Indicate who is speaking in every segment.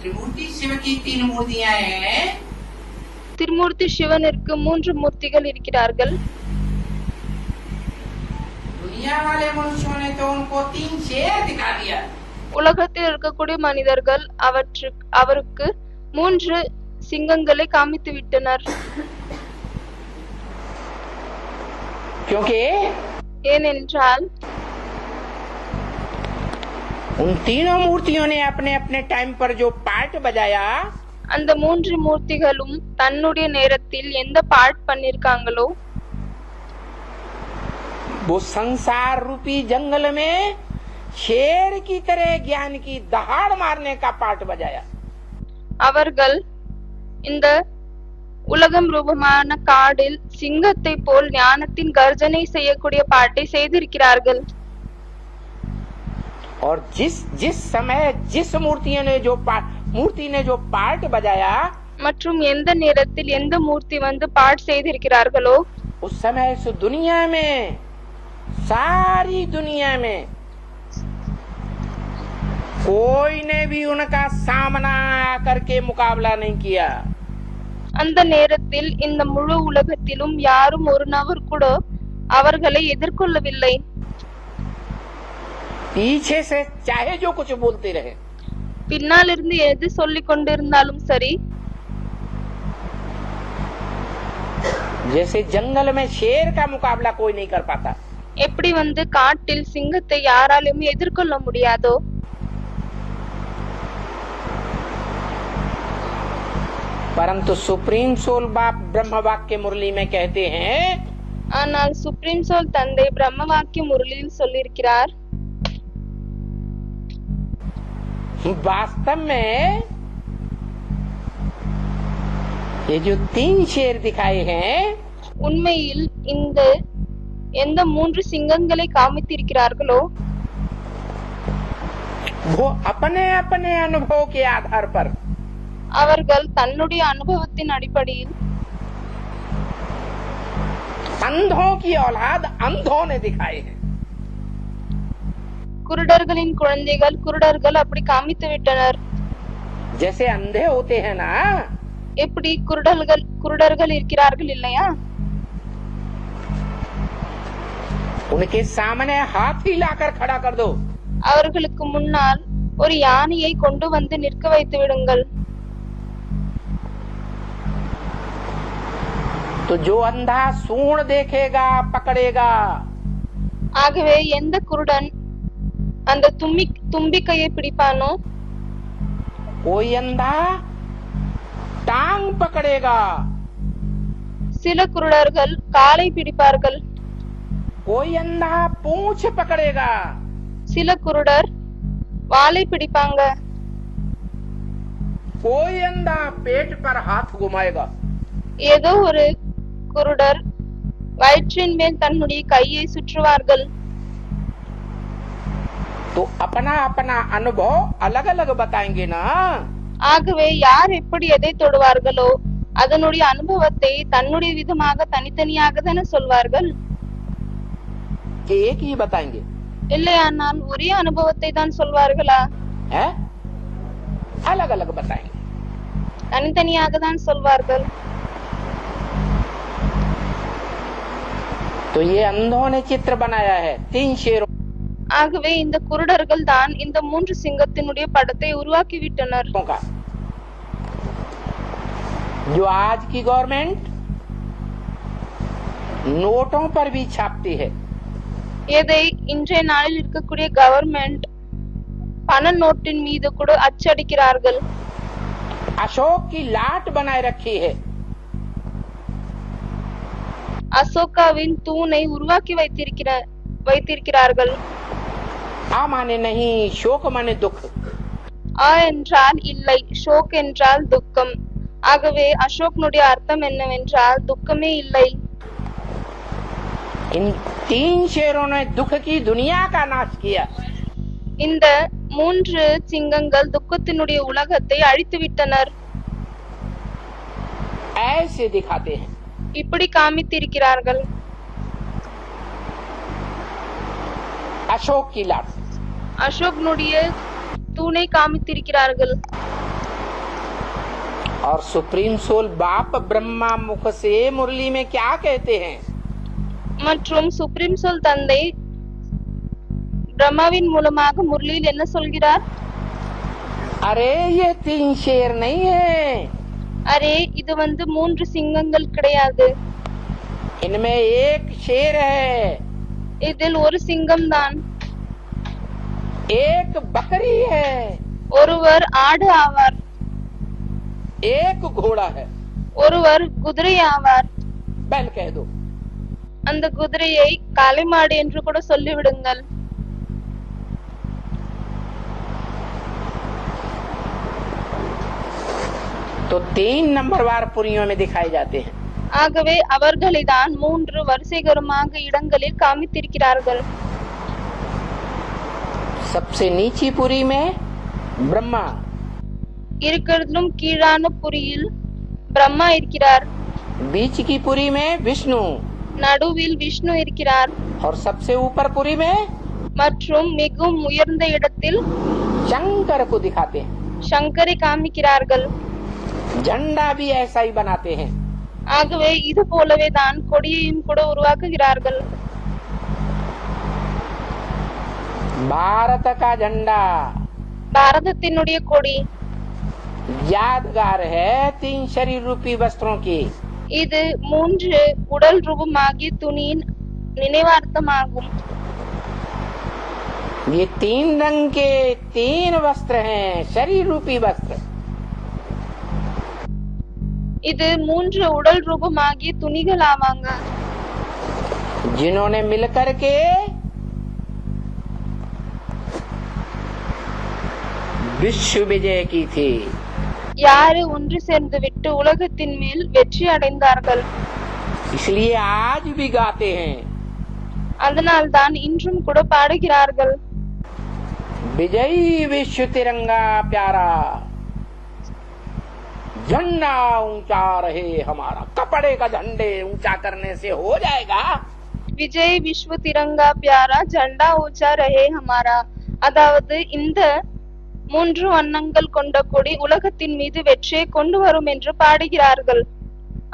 Speaker 1: त्रिमूर्ति शिव की 3 मूर्तियां हैं।
Speaker 2: திருமூர்த்தி சிவனிற்கு 3 மூர்த்திகள் இருக்கிறார்கள்.
Speaker 1: दुनिया वाले मनुष्यों ने तो उनको 3 शेर दिखा दिया।
Speaker 2: உலகத்தில் இருக்கக்கூடிய மனிதர்கள் அவருக்கு 3 சிங்கங்களை காமித்து விட்டனர்.
Speaker 1: क्योंकि
Speaker 2: ஏனென்றால்
Speaker 1: उन तीनों मूर्तियों ने अपने अपने टाइम पर जो पार्ट बजाया,
Speaker 2: அந்த 3 மூர்த்திகளும் தன்னுடைய நேரத்தில் எந்த பார்ட் பண்ணிருக்காங்களோ
Speaker 1: वो संसार रूपी जंगल में शेर की तरह ज्ञान की दहाड़ मारने का पार्ट बजाया।
Speaker 2: அவர்கள் இந்த உலகம் ரூபமான காடில் சிங்கத்தை போல் ஞானத்தின் கர்ஜனை செய்யக்கூடிய பாட்டை செய்திருக்கிறார்கள்.
Speaker 1: और जिस समय जिस मूर्ति ने जो पार्ट बजाया,
Speaker 2: மற்றும் எந்த நேரத்தில் எந்த மூர்த்தி வந்து பாட் செய்திருக்கிறார்களோ
Speaker 1: उस समय इस दुनिया में, सारी दुनिया में कोई ने भी उनका सामना करके मुकाबला नहीं किया।
Speaker 2: அந்த நேரத்தில் இந்த முழு உலகத்திலும் யாரும் ஒரு நபர் கூட அவர்களை எதிர்கொள்ளவில்லை.
Speaker 1: पीछे से चाहे जो कुछ बोलते रहे,
Speaker 2: பின்னால் இருந்து எது சொல்லிக் கொண்டிருந்தாலும் சரி,
Speaker 1: जैसे जंगल में शेर का मुकाबला कोई नहीं कर पाता,
Speaker 2: எப்படி வந்து காட்டில் சிங்கத்தை யாராலும் எதிர்கொள்ள முடியாதோ,
Speaker 1: परंतु सुप्रीम सोल बाप ब्रह्म वाक्य मुरली में कहते हैं,
Speaker 2: ஆனால் சுப்ரீம் சோல் தந்தை பிரம்ம வாக்கிய முரளியில் சொல்லியிருக்கிறார்,
Speaker 1: वास्तव में ये जो 3 शेर दिखाए हैं,
Speaker 2: உண்மையில் இந்த எந்த 3 சிங்கங்களை காமித்திருக்கிறார்களோ
Speaker 1: वो अपने अपने अनुभव के आधार पर
Speaker 2: அவர்கள் தன்னுடைய அனுபவத்தின் அடிப்படையில்
Speaker 1: अंधों की औलाद अंधों ने दिखाए हैं।
Speaker 2: குருடர்களின் குழந்தைகள் குருடர்கள் அப்படி காமித்து விட்டனர்.
Speaker 1: जैसे अंधे होते हैं ना,
Speaker 2: எப்படி குருடர்கள் இருக்கிறார்கள் இல்லையா,
Speaker 1: उनके सामने हाथी लाकर खड़ा कर दो,
Speaker 2: அவர்களுக்கு முன்னால் ஒரு யானையை கொண்டு வந்து நிற்க வைத்து விடுங்கள்.
Speaker 1: तो जो अंधा सूंड देखेगा पकड़ेगा,
Speaker 2: ஆகவே எந்த குருடன் அந்த தும்பிக்கையை பிடிப்பானோ,
Speaker 1: कोई अंधा टांग पकड़ेगा,
Speaker 2: சில குருடர்கள் காலை பிடிப்பார்கள்,
Speaker 1: कोई अंधा पूंछ पकड़ेगा,
Speaker 2: சில குருடர் வாலை பிடிப்பாங்க,
Speaker 1: कोई अंधा पेट पर हाथ घुमाएगा,
Speaker 2: ஏதோ ஒரு குருடர் வயிற்றின் மேல் தன்னுடைய கையை சுற்றுவார்கள்.
Speaker 1: तो अपना अपना अनुभव अलग अलग बताएंगे ना।
Speaker 2: ஆகவே யார் எப்படி எதை தொடுவார்களோ அதனுடைய அனுபவத்தை தன்னுடைய விதமாக தனித்தனியாக தானே சொல்வார்கள்.
Speaker 1: कि एक ही बताएंगे,
Speaker 2: இல்லையானால் ஒரே அனுபவத்தை தான் சொல்வார்களா?
Speaker 1: है अलग अलग बताएंगे।
Speaker 2: தனித்தனியாக தான் சொல்வார்கள்.
Speaker 1: तो ये अंधों ने चित्र बनाया है 3 शेरों
Speaker 2: ஆகவே இந்த குருடர்கள் தான் இந்த 3 சிங்கத்தினுடைய படத்தை உருவாக்கி விட்டனர்.
Speaker 1: का। जो आज की गवर्नमेंट नोटों पर भी छापती है,
Speaker 2: எதை இன்றைய நாளில் இருக்கக்கூடிய கவர்மெண்ட் பண நோட்டின் மீது கூட அச்சடிக்கிறார்கள்.
Speaker 1: अशोक की लाट बनाए रखी है,
Speaker 2: அசோகாவின் தூணை உருவாக்கி வைத்திருக்கிறார்கள்.
Speaker 1: आ माने नहीं, शोक माने दुख।
Speaker 2: ஆ என்றால் இல்லை, ஷோக் என்றால் துக்கம். ஆகவே அசோக்னுடைய அர்த்தம் என்னவென்றால் துக்கமே இல்லை.
Speaker 1: इन 3 शेरों ने दुख की दुनिया का नाश किया।
Speaker 2: இந்த 3 சிங்கங்கள் துக்கத்தினுடைய உலகத்தை அழித்து விட்டனர்.
Speaker 1: ऐसे दिखाते हैं।
Speaker 2: இப்படி காமித்திருக்கிறார்கள்.
Speaker 1: अशोक की लाट,
Speaker 2: அசோக்னுடைய தூணை காமித்திருக்கிறார்கள்.
Speaker 1: और सुप्रीम सोल बाप ब्रह्मा मुख से मुरली में क्या कहते हैं?
Speaker 2: மற்றும் சுப்ரீம் சோல் தந்தை பிரம்மாவின் மூலமாக முரளியில் என்ன சொல்கிறார்?
Speaker 1: अरे ये 3 शेर नहीं है,
Speaker 2: அரே இது மூன்று சிங்கங்கள் கிடையாது,
Speaker 1: इनमें एक शेर है,
Speaker 2: இதில் ஒரு சிங்கம் தான்,
Speaker 1: एक बकरी है,
Speaker 2: ஒருவர் ஆடு ஆவார்,
Speaker 1: एक घोड़ा है,
Speaker 2: ஒருவர் குதிரை ஆவார்.
Speaker 1: बैल कह दो।
Speaker 2: அந்த குதிரையை காளைமாடு என்று கூட சொல்லிவிடுங்கள்.
Speaker 1: तो 3 नंबरवार पुरियों में दिखाए जाते हैं।
Speaker 2: ஆகவே அவர்களை தான் மூன்று வரிசைகரமாக இடங்களில் காமித்திருக்கிறார்கள்.
Speaker 1: सबसे नीची पुरी में ब्रह्मा,
Speaker 2: இருக்கிறதிலும் கீழான புரியில் பிரம்மா இருக்கிறார்,
Speaker 1: बीच की पुरी में विष्णु
Speaker 2: நடுவில் விஷ்ணு இருக்கிறார்,
Speaker 1: और सबसे ऊपर पुरी में
Speaker 2: மற்றும் மிகவும் உயர்ந்த இடத்தில்
Speaker 1: शंकर को दिखाते हैं।
Speaker 2: சங்கரை காமிக்கிறார்கள்.
Speaker 1: झंडा भी ऐसा ही बनाते हैं।
Speaker 2: ஆகவே இது போலவே தான் கொடியையும் கூட உருவாக்குகிறார்கள்.
Speaker 1: भारत का झंडा
Speaker 2: பாரதத்தினுடைய கொடி
Speaker 1: यादगार है 3 शरीर रूपी वस्त्रों की।
Speaker 2: இது மூன்று உடல் ரூபமாகிய துணியின் நினைவார்த்தமாகும்.
Speaker 1: ये 3 रंग के 3 वस्त्र हैं, शरीर रूपी वस्त्र।
Speaker 2: இது மூன்று உடல் ரூபமாகிய துணிகள் ஆவாங்க,
Speaker 1: जिन्होंने मिलकर के विश्व विजय की थी।
Speaker 2: யாரு ஒன்று சேர்ந்து விட்டு உலகத்தின் மேல் வெற்றி அடைந்தார்கள்.
Speaker 1: इसलिए आज भी गाते हैं,
Speaker 2: அதனால் தான் இன்றும் கூட பாடுகிறார்கள்.
Speaker 1: विजयी विश्व तिरंगा प्यारा, झंडा ऊंचा रहे हमारा। कपड़े का झंडे ऊंचा करने से हो जाएगा?
Speaker 2: விஜய் விஸ்வ திரங்கா பியாரா ஜண்டா ஊச்சா ரஹே ஹமாரா. அதாவது இந்த மூன்று வண்ணங்கள் கொண்ட கொடி உலகத்தின் மீது வெற்றியை கொண்டு வரும் என்று பாடுகிறார்கள்.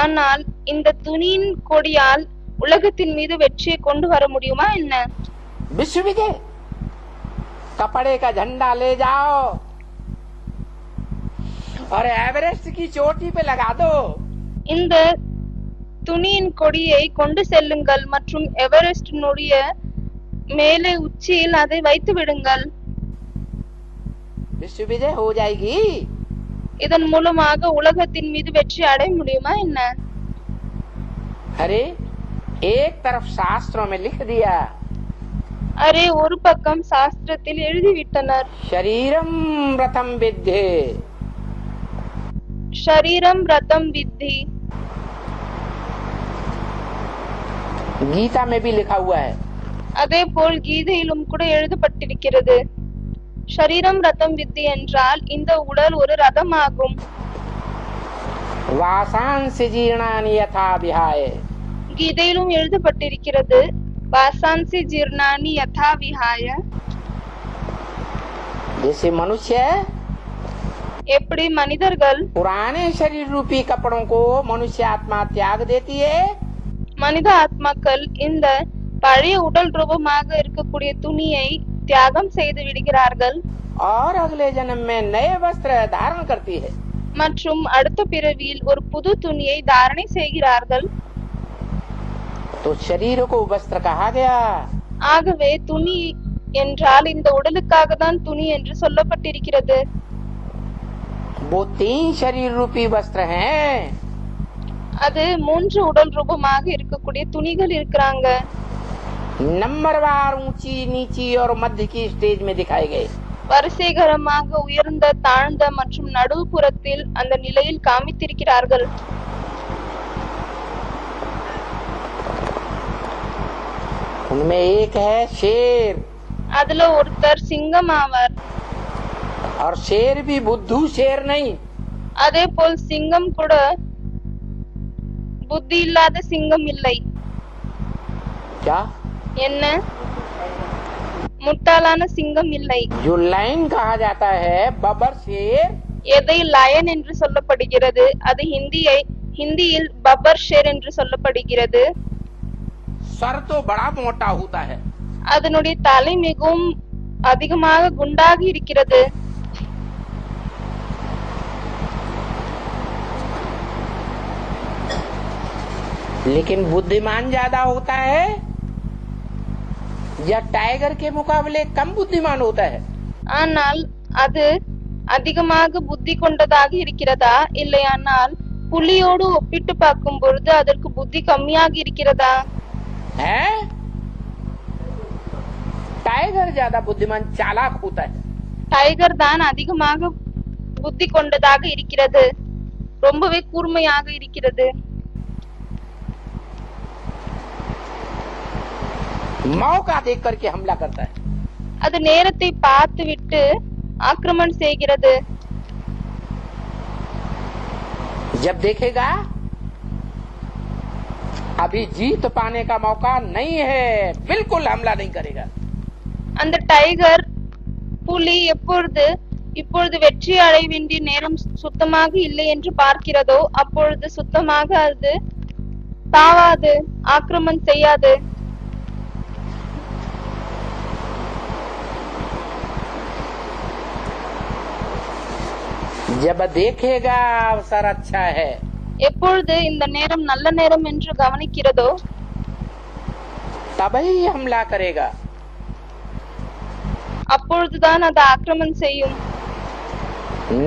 Speaker 2: ஆனால் இந்த துணியின் கொடியால் உலகத்தின் மீது வெற்றியை கொண்டு வர முடியுமா என்ன?
Speaker 1: विश्व विजय, कपड़े का झंडा ले जाओ और एवरेस्ट की चोटी पे लगा दो।
Speaker 2: இந்த துணியின் கொடியை கொண்டு செல்லுங்கள் மற்றும் எவரெஸ்டினுடைய மேலே உச்சியில் அதை வைத்து விடுங்கள்.
Speaker 1: विश्व विजय हो जाएगी।
Speaker 2: இதன் மூலமாக உலகத்தின் மீது வெற்றி அடைய முடியுமா என்ன?
Speaker 1: अरे एक तरफ शास्त्रों में लिख दिया,
Speaker 2: அரே ஒரு பக்கம் சாஸ்திரத்தில் எழுதிவிட்டனர்,
Speaker 1: शरीरम रथम विद्धे,
Speaker 2: ஷரீரம் ரதம் வித்தி.
Speaker 1: गीता में भी लिखा हुआ है।
Speaker 2: அதே போல் கீதையிலும் கூட எழுதப்பட்டிருக்கிறது. ஷரீரம் ரதம் வித்தி என்றால் இந்த உடல் ஒரு ரதமாகும்.
Speaker 1: वासांस जीर्णानि यथा विहाय,
Speaker 2: கீதையிலும் எழுதப்பட்டிருக்கிறது வாசான்சி ஜீர்ணானி யதா விஹாய.
Speaker 1: जैसे मनुष्य
Speaker 2: எப்படி மனிதர்கள்
Speaker 1: पुराने शरीर रूपी कपड़ों को मनुष्य आत्मा त्याग देती है,
Speaker 2: மனித ஆத்மாக்கள் இந்த பழைய உடல் ரூபமாக இருக்கக்கூடிய துணியை தியாகம் செய்து விடுகிறார்கள்
Speaker 1: और अगले जन्म में नए वस्त्र धारण करती है।
Speaker 2: மற்றும் அடுத்த பிறவியில் ஒரு புது துணியை தாரணை செய்கிறார்கள்.
Speaker 1: तो शरीर को वस्त्र कहा गया।
Speaker 2: ஆகவே துணி என்றால் இந்த உடலுக்காக தான் துணி என்று சொல்லப்பட்டிருக்கிறது.
Speaker 1: वो 3 शरीर रूपी वस्त्र हैं।
Speaker 2: அது மூன்று உடல் ரூபமாக இருக்கக்கூடிய துணிகள் இருக்கிறாங்க.
Speaker 1: नंबरवार ऊंची नीची और मध्य की स्टेज में दिखाए गए।
Speaker 2: வரிசைகரமாக உயர்ந்த தாழ்ந்த மற்றும் நடுப்புறத்தில் அந்த நிலையில் காமித்திருக்கிறார்கள்.
Speaker 1: उनमें एक है शेर,
Speaker 2: அதுல ஒருத்தர் சிங்கம் ஆவார்.
Speaker 1: और शेर भी बुद्धू शेर नहीं।
Speaker 2: அதே போல் சிங்கம் கூட புத்தி இல்லாத சிங்கம் இல்லை.
Speaker 1: क्या?
Speaker 2: என்ன? முட்டாளான சிங்கம் இல்லை.
Speaker 1: जो लाइन कहा जाता है बबर शेर,
Speaker 2: எதை லயன் என்று சொல்லப்படுகிறது அது ஹிந்தியில் பப்பர் ஷேர் என்று சொல்லப்படுகிறது.
Speaker 1: सर तो बड़ा मोटा होता है,
Speaker 2: அதனுடைய தலை மிகவும் அதிகமாக குண்டாக இருக்கிறது.
Speaker 1: लेकिन बुद्धिमान ज्यादा होता है या टाइगर के मुकाबले कम बुद्धिमान होता है?
Speaker 2: ஆனால் அது அதிகமாக புத்தி கொண்டதாக இருக்கிறதா இல்லையானால் புலியோடு ஒப்பிட்டு பார்க்கும் பொழுது அதற்கு புத்தி கம்மியாக இருக்கிறதா?
Speaker 1: है टाइगर ज्यादा बुद्धिमान चालाक होता है.
Speaker 2: டைகர் தான் அதிகமாக புத்தி கொண்டதாக இருக்கிறது, ரொம்பவே கூர்மையாக இருக்கிறது.
Speaker 1: मौका देख करके हमला करता है.
Speaker 2: அது நேரத்தை பார்த்துவிட்டு ஆக்கிரமணம் செய்கிறது.
Speaker 1: जब देखेगा अभी जीत पाने का मौका नहीं है, बिल्कुल हमला नहीं करेगा.
Speaker 2: அந்த டைகர் புலி இப்பொழுது வெற்றி அடைய வேண்டிய நேரம் சுத்தமாக இல்லை என்று பார்க்கிறதோ அப்பொழுது சுத்தமாக அது தாவாது, ஆக்கிரமணம் செய்யாது.
Speaker 1: जब देखेगा अवसर अच्छा है,
Speaker 2: எப்பொழுது இந்த நேரம் நல்ல நேரம் என்று கவனிக்கிறதோ
Speaker 1: तभी हमला करेगा.
Speaker 2: அப்பொழுதுதான் அது ஆக்கிரமணம் செய்யும்.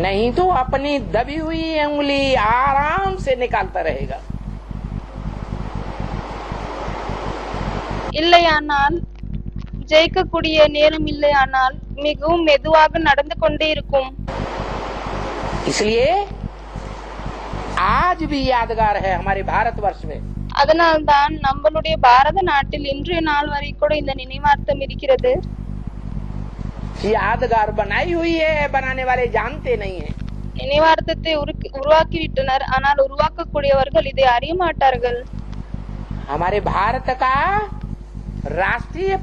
Speaker 1: नहीं तो अपनी दबी हुई उंगली आराम से निकालता रहेगा.
Speaker 2: இல்லையானால் ஜெயிக்கக்கூடிய நேரம் இல்லையானால் மிகவும் மெதுவாக நடந்து கொண்டே இருக்கும்.
Speaker 1: इसलिए आज भी यादगार है हमारे भारतवर्ष में.
Speaker 2: அதனால்தான் நம்மளுடைய பாரத நாட்டில் இன்றைய நாள் வரை கூட இந்த நினைவார்த்தம் இருக்கிறது.
Speaker 1: यादगार बनाई हुई है, बनाने वाले जानते नहीं है.
Speaker 2: நினைவார்த்தத்தை உருவாக்கிவிட்டனர், ஆனால் உருவாக்கக்கூடியவர்கள் இதை அறிய மாட்டார்கள்.
Speaker 1: हमारे भारत का राष्ट्रीय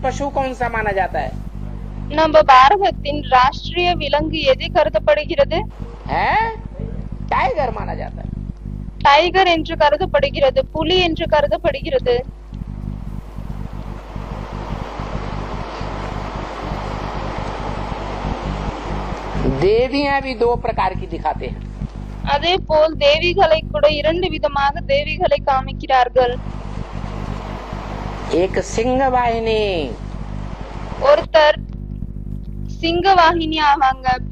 Speaker 1: पशु कौन सा माना जाता है?
Speaker 2: நம்ம பாரதத்தின் ராஷ்டிரிய விலங்கு எது கருதப்படுகிறது?
Speaker 1: है टाइगर माना जाता है.
Speaker 2: டைகர் என்று கருதப்படுகிறது, புலி என்று கருதப்படுகிறது.
Speaker 1: देवियां भी दो प्रकार की दिखाते हैं.
Speaker 2: அதே போல் தேவிகளை கூட இரண்டு விதமாக தேவிகளை காமிக்கிறார்கள்.
Speaker 1: एक सिंह वाहिनी,
Speaker 2: ஒருத்தர் சிங்கவாகினி ஆவாங்க,